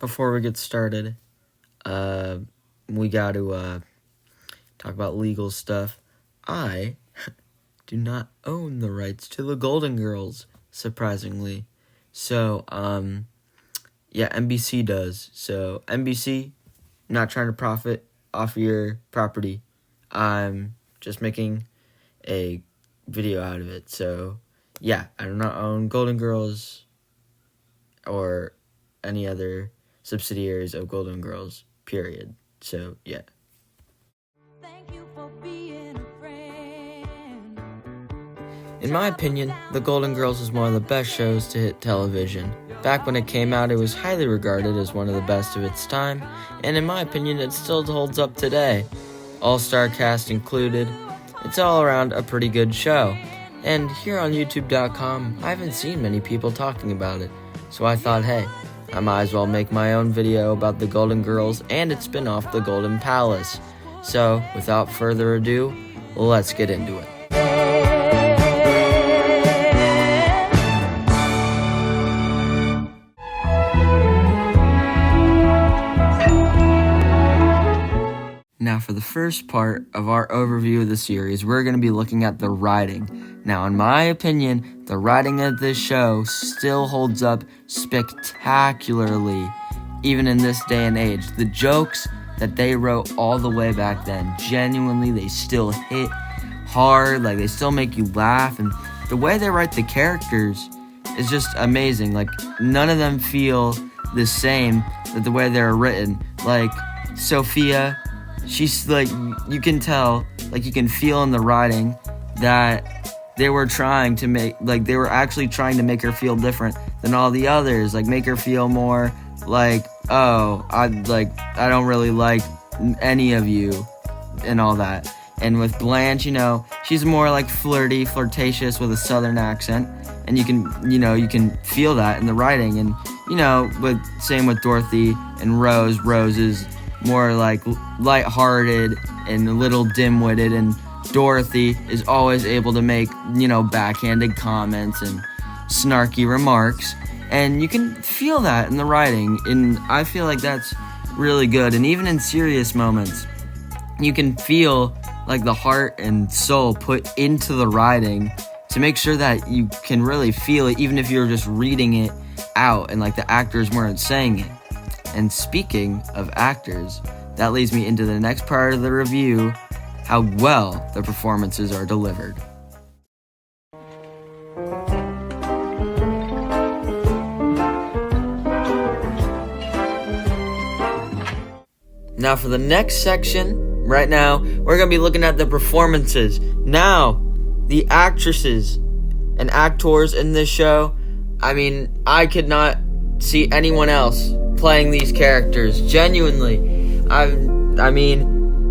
before we get started, we got to talk about legal stuff. I do not own the rights to the Golden Girls, surprisingly. So, NBC does. So, NBC, not trying to profit off your property. I'm just making a video out of it. So, I do not own Golden Girls or any other subsidiaries of Golden Girls, period. So, yeah. Thank you for being a friend. In my opinion, The Golden Girls is one of the best shows to hit television. Back when it came out, it was highly regarded as one of the best of its time, and in my opinion, it still holds up today. All-star cast included, it's all around a pretty good show. And here on YouTube.com, I haven't seen many people talking about it, so I thought, hey, I might as well make my own video about The Golden Girls and its spin-off, The Golden Palace. So, without further ado, let's get into it. Now, for the first part of our overview of the series, we're going to be looking at the writing. Now, in my opinion, the writing of this show still holds up spectacularly, even in this day and age. The jokes that they wrote all the way back then, genuinely, they still hit hard, like they still make you laugh, and the way they write the characters is just amazing. Like, none of them feel the same that the way they're written. Like, Sophia, she's like, you can tell, like you can feel in the writing that they were trying to make, like they were actually trying to make her feel different than all the others, like make her feel more like, oh, I don't really like any of you and all that. And with Blanche, she's more like flirtatious with a southern accent, and you can feel that in the writing. And same with Dorothy and Rose. Rose is more like lighthearted and a little dim-witted, and Dorothy is always able to make, backhanded comments and snarky remarks, and you can feel that in the writing, and I feel like that's really good. And even in serious moments, you can feel like the heart and soul put into the writing to make sure that you can really feel it, even if you're just reading it out and like the actors weren't saying it. And speaking of actors, that leads me into the next part of the review, how well the performances are delivered. Now for the next section, right now, we're going to be looking at the performances. Now, the actresses and actors in this show, I could not see anyone else playing these characters. Genuinely.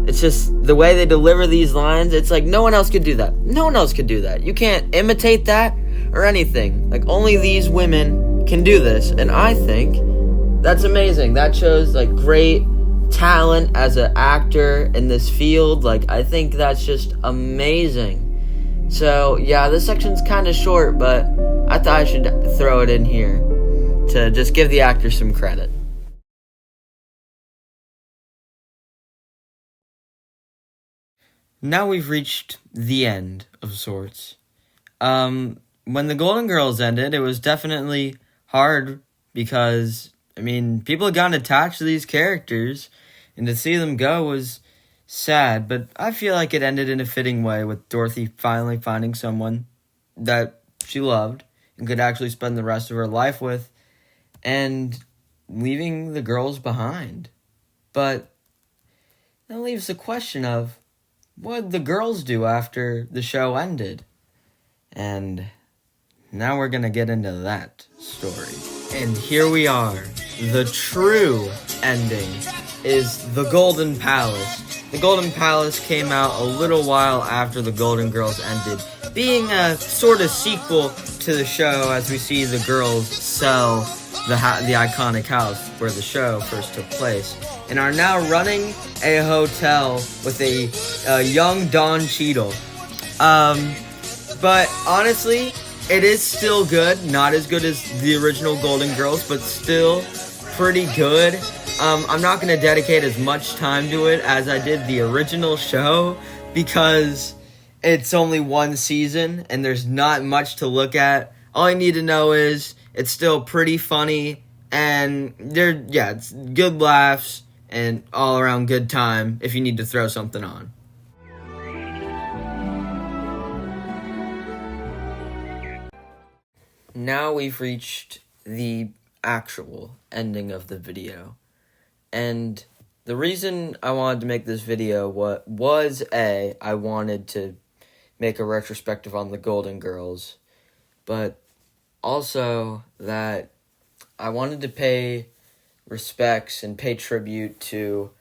It's just the way they deliver these lines, it's like no one else could do that. No one else could do that. You can't imitate that or anything. Like, only these women can do this. And I think that's amazing. That shows, like, great talent as an actor in this field. Like, I think that's just amazing. So, yeah, this section's kind of short, but I thought I should throw it in here to just give the actors some credit. Now we've reached the end of sorts. When the Golden Girls ended, it was definitely hard because, people had gotten attached to these characters, and to see them go was sad, but I feel like it ended in a fitting way with Dorothy finally finding someone that she loved and could actually spend the rest of her life with, and leaving the girls behind. But that leaves the question of, what did the girls do after the show ended? And now we're going to get into that story. And here we are. The true ending is The Golden Palace. The Golden Palace came out a little while after The Golden Girls ended, being a sort of sequel to the show as we see the girls sell the iconic house where the show first took place, and are now running a hotel with a young Don Cheadle. But honestly, it is still good. Not as good as the original Golden Girls, but still pretty good. I'm not going to dedicate as much time to it as I did the original show because it's only one season and there's not much to look at. All you need to know is it's still pretty funny and it's good laughs and all around good time if you need to throw something on. Now we've reached the actual ending of the video. And the reason I wanted to make this video was I wanted to make a retrospective on the Golden Girls, but also that I wanted to pay respects and pay tribute to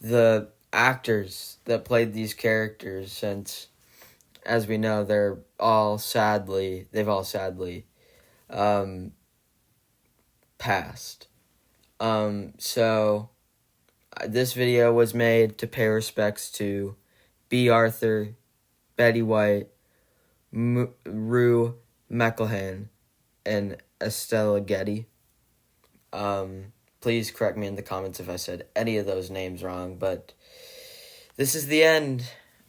the actors that played these characters, since, as we know, they've all sadly passed. So this video was made to pay respects to Bea Arthur, Betty White, Rue McClanahan, and Estella Getty. Please correct me in the comments if I said any of those names wrong, but this is the end,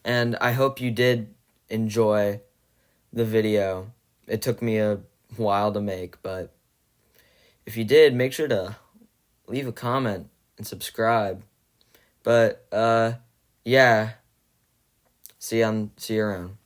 and I hope you did enjoy the video. It took me a while to make, but if you did, make sure to leave a comment and subscribe. But, yeah, see you around.